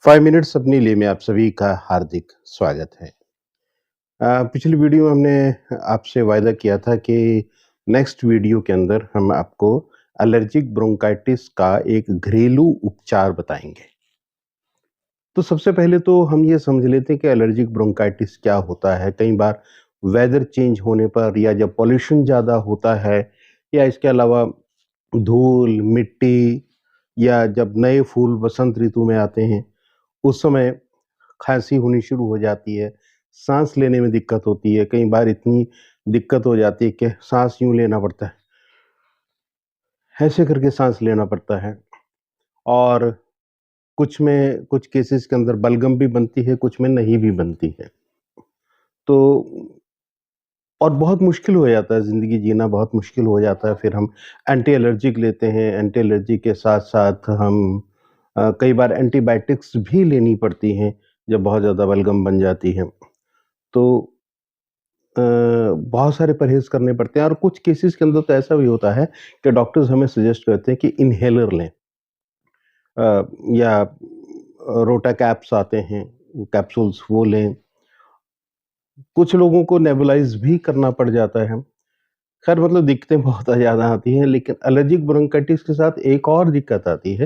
5 minutes अपने लिए में आप सभी का हार्दिक स्वागत है। पिछली वीडियो में हमने आपसे वायदा किया था कि नेक्स्ट वीडियो के अंदर हम आपको एलर्जिक ब्रोंकाइटिस का एक घरेलू उपचार बताएंगे। तो सबसे पहले तो हम ये समझ लेते हैं कि एलर्जिक ब्रोंकाइटिस क्या होता है। कई बार वेदर चेंज होने पर या जब पॉल्यूशन ज़्यादा होता है या इसके अलावा धूल, मिट्टी या जब नए फूल बसंत ऋतु में आते हैं, उस समय खाँसी होनी शुरू हो जाती है, साँस लेने में दिक्कत होती है, कई बार इतनी दिक्कत हो जाती है कि साँस यूँ लेना पड़ता है, ऐसे करके साँस लेना पड़ता है। और कुछ केसेज़ के अंदर बलगम भी बनती है, कुछ में नहीं भी बनती है। तो और बहुत मुश्किल हो जाता है, ज़िंदगी जीना बहुत मुश्किल हो जाता है। फिर हम एंटी एलर्जिक लेते हैं, एंटी एलर्जी के साथ-साथ हम कई बार एंटीबायोटिक्स भी लेनी पड़ती हैं, जब बहुत ज़्यादा बलगम बन जाती है। तो बहुत सारे परहेज़ करने पड़ते हैं और कुछ केसेज़ के अंदर तो ऐसा भी होता है कि डॉक्टर्स हमें सजेस्ट करते हैं कि इन्हेलर लें, या रोटा कैप्स आते हैं, कैप्सूल्स वो लें। कुछ लोगों को नेबुलाइज़ भी करना पड़ जाता है। खैर मतलब दिक्कतें बहुत ज़्यादा आती हैं, लेकिन एलर्जिक ब्रोंकाइटिस के साथ एक और दिक्कत आती है,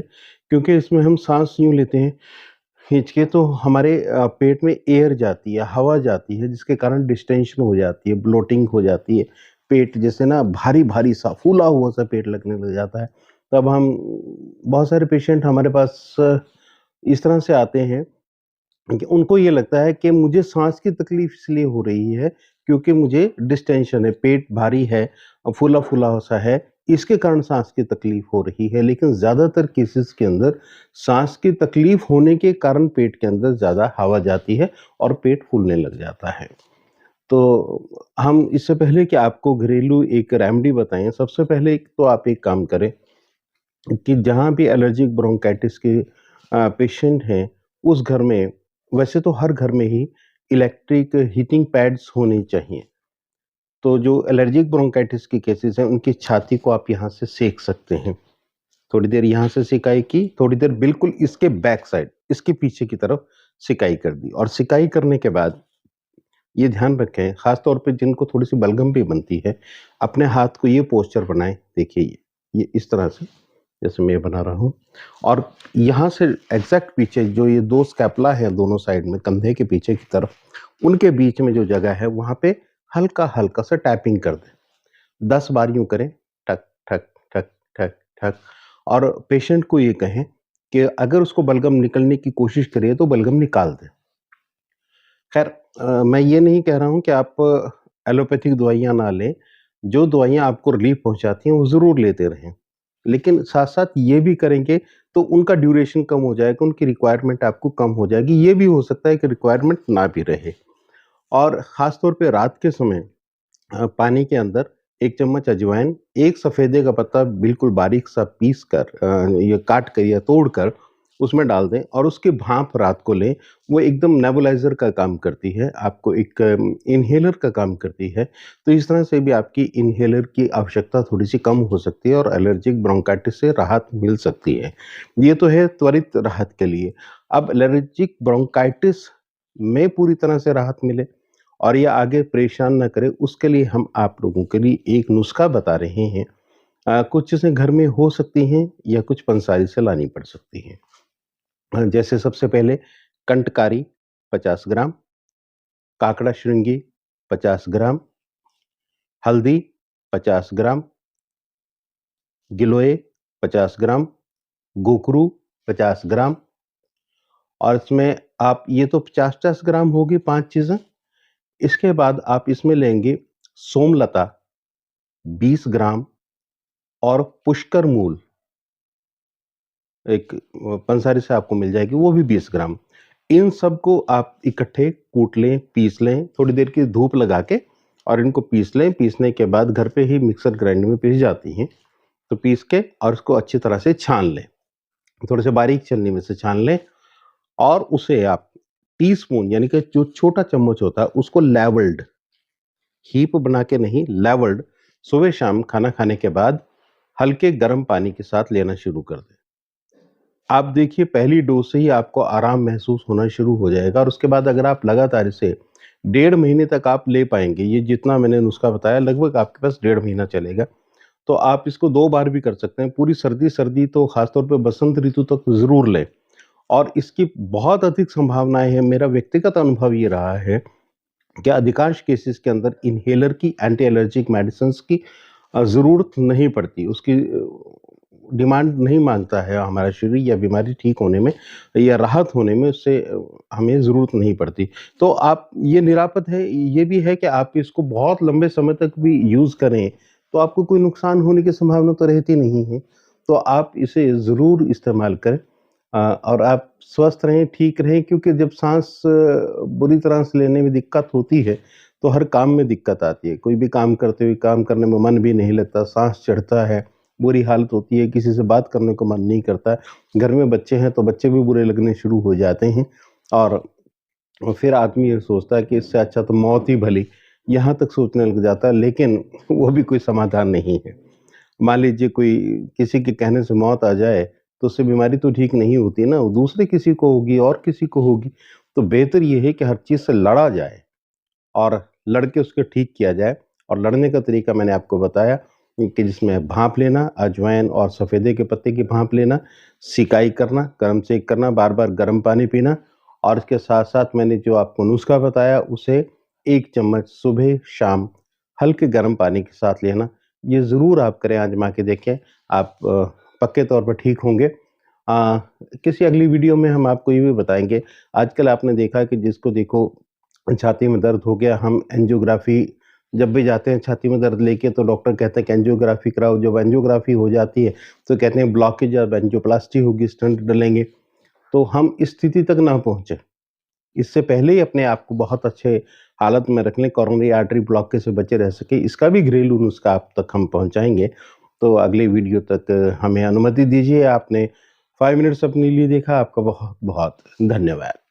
क्योंकि इसमें हम साँस यूँ लेते हैं खींच के, तो हमारे पेट में एयर जाती है, हवा जाती है, जिसके कारण डिस्टेंशन हो जाती है, ब्लोटिंग हो जाती है। पेट जैसे ना भारी-भारी सा, फूला हुआ सा पेट लगने लग जाता है। तब हम बहुत सारे पेशेंट हमारे पास इस तरह से आते हैं कि उनको ये लगता है कि मुझे साँस की तकलीफ़ इसलिए हो रही है क्योंकि मुझे डिस्टेंशन है, पेट भारी है, फूला-फूला सा है, इसके कारण साँस की तकलीफ़ हो रही है। लेकिन ज़्यादातर केसेज़ के अंदर साँस की तकलीफ़ होने के कारण पेट के अंदर ज़्यादा हवा जाती है और पेट फूलने लग जाता है। तो हम इससे पहले कि आपको घरेलू एक रेमेडी बताएँ, सबसे पहले एक तो आप एक काम करें कि जहाँ भी एलर्जिक ब्रोंकाइटिस के पेशेंट हैं, उस घर में, वैसे तो हर घर में ही इलेक्ट्रिक हीटिंग पैड्स होने चाहिए। तो जो एलर्जिक ब्रोंकाइटिस के केसेज़ हैं, उनकी छाती को आप यहाँ से सेक सकते हैं। थोड़ी देर यहाँ से सिकाई की, थोड़ी देर बिल्कुल इसके बैक साइड, इसके पीछे की तरफ सिकाई कर दी और सिकाई करने के बाद ये ध्यान रखें, ख़ास तौर पे जिनको थोड़ी-सी बलगम भी बनती है, अपने हाथ को ये पोस्चर बनाएँ, देखिए ये इस तरह से, जैसे मैं बना रहा हूँ, और यहाँ से एग्ज़ैक्ट पीछे जो ये 2 स्कैपुला है दोनों साइड में, कंधे के पीछे की तरफ, उनके बीच में जो जगह है, वहाँ पे हल्का-हल्का सा टैपिंग कर दें। 10 बार यूँ करें, ठक, ठक, ठक, ठक, ठक, और पेशेंट को ये कहें कि अगर उसको बलगम निकलने की कोशिश करे, तो बलगम निकाल दें। खैर मैं ये नहीं कह रहा हूँ कि आप एलोपैथिक दवाइयाँ ना लें, जो दवाइयाँ आपको रिलीफ़ पहुँचाती हैं, वो ज़रूर लेते रहें। लेकिन साथ-साथ ये भी करेंगे, तो उनका ड्यूरेशन कम हो जाएगा, उनकी रिक्वायरमेंट आपको कम हो जाएगी। ये भी हो सकता है कि रिक्वायरमेंट ना भी रहे। और ख़ास तौर पे रात के समय पानी के अंदर 1 चम्मच अजवाइन, 1 सफ़ेदे का पत्ता बिल्कुल बारीक सा पीस कर, या काट कर या तोड़ कर उसमें डाल दें और उसकी भाँप रात को लें। वो एकदम नेबुलाइज़र का काम करती है, आपको एक इन्हेलर का काम करती है। तो इस तरह से भी आपकी इन्हेलर की आवश्यकता थोड़ी-सी कम हो सकती है और एलर्जिक ब्रोंकाइटिस से राहत मिल सकती है। ये तो है त्वरित राहत के लिए। अब एलर्जिक ब्रोंकाइटिस में पूरी तरह से राहत मिले और ये आगे परेशान ना करे, उसके लिए हम आप लोगों के लिए एक नुस्खा बता रहे हैं। कुछ चीज़ें घर में हो सकती हैं या कुछ पंसारी से लानी पड़ सकती हैं। जैसे सबसे पहले कंटकारी 50 ग्राम, काकड़ा श्रृंगी 50 ग्राम, हल्दी 50 ग्राम, गिलोय 50 ग्राम, गोखरू 50 ग्राम, और इसमें आप ये तो 50-50 ग्राम होगी 5 चीज़ें। इसके बाद आप इसमें लेंगे सोमलता 20 ग्राम और पुष्कर मूल, एक पंसारी से आपको मिल जाएगी, वो भी 20 ग्राम। इन सबको आप इकट्ठे कूट लें, पीस लें, थोड़ी देर की धूप लगा के, और इनको पीस लें। पीसने के बाद घर पे ही मिक्सर ग्राइंडर में पीस जाती हैं, तो पीस के और उसको अच्छी तरह से छान लें। थोड़े से बारीक छलनी में से छान लें और उसे आप टीस्पून, यानी कि जो छोटा चम्मच होता है, उसको लेवल्ड, हीप बना के नहीं, लेवल्ड, सुबह-शाम खाना खाने के बाद हल्के गर्म पानी के साथ लेना शुरू कर दें। आप देखिए पहली डोज़ से ही आपको आराम महसूस होना शुरू हो जाएगा और उसके बाद अगर आप लगातार इसे डेढ़ महीने तक आप ले पाएँगे, ये जितना मैंने नुस्खा बताया लगभग आपके पास डेढ़ महीना चलेगा। तो आप इसको 2 बार भी कर सकते हैं, पूरी सर्दी तो ख़ास तौर पे बसंत ऋतु तक ज़रूर लें और इसकी बहुत अधिक संभावनाएँ हैं, मेरा व्यक्तिगत अनुभव ये रहा है कि अधिकांश केसेज़ के अंदर इन्हेलर की एंटी एलर्जिक मेडिसिन्स की ज़रूरत नहीं पड़ती, उसकी डिमांड नहीं माँगता है हमारा शरीर या बीमारी ठीक होने में या राहत होने में उससे हमें ज़रूरत नहीं पड़ती। तो आप ये निरापद है, ये भी है कि आप इसको बहुत लंबे समय तक भी यूज़ करें, तो आपको कोई नुकसान होने की संभावना तो रहती नहीं है। तो आप इसे ज़रूर इस्तेमाल करें और आप स्वस्थ रहें, ठीक रहें क्योंकि जब साँस बुरी तरह से लेने में दिक्कत होती है, तो हर काम में दिक्कत आती है। कोई भी काम करते हुए काम करने में मन भी नहीं लगता, साँस चढ़ता है, बुरी हालत होती है, किसी से बात करने को मन नहीं करता। घर में बच्चे हैं, तो बच्चे भी बुरे लगने शुरू हो जाते हैं और फिर आदमी ये सोचता है कि इससे अच्छा तो मौत ही भली, यहाँ तक सोचने लग जाता है, लेकिन वो भी कोई समाधान नहीं है। मान लीजिए कोई किसी के कहने से मौत आ जाए, तो उससे बीमारी तो ठीक नहीं होती ना, वो दूसरे किसी को होगी और किसी को होगी। तो बेहतर ये है कि हर चीज़ से लड़ा जाए और लड़ के उसको ठीक किया जाए और लड़ने का तरीका मैंने आपको बताया कि जिसमें भाँप लेना, अजवाइन और सफ़ेदे के पत्ते की भाँप लेना, सिकाई करना, गर्म सेक करना, बार-बार गर्म पानी पीना और इसके साथ-साथ मैंने जो आपको नुस्खा बताया उसे 1 चम्मच सुबह-शाम हल्के गर्म पानी के साथ लेना। ये ज़रूर आप करें, आज़मा के देखें, आप पक्के तौर पर ठीक होंगे। अ, किसी अगली वीडियो में हम आपको ये भी बताएँगे, आजकल आपने देखा कि जिसको देखो छाती में दर्द हो गया, हम एंजियोग्राफ़ी जब भी जाते हैं छाती में दर्द लेके तो डॉक्टर कहते हैं कि एंजियोग्राफ़ी कराओ, जब एंजियोग्राफ़ी हो जाती है, तो कहते हैं ब्लॉकेज अब एंजियोप्लास्टी होगी, स्टंट डलेंगे, तो हम इस स्थिति तक ना पहुँचे। इससे पहले ही अपने आप को बहुत अच्छे हालत में रख लें, कोरोनरी आर्टरी ब्लॉकेज से बचे रह सकें, इसका भी घरेलू नुस्खा आप तक हम पहुँचाएँगे। तो अगले वीडियो तक हमें अनुमति दीजिए। आपने 5 मिनट्स अपने लिए देखा, आपका बहुत-बहुत धन्यवाद।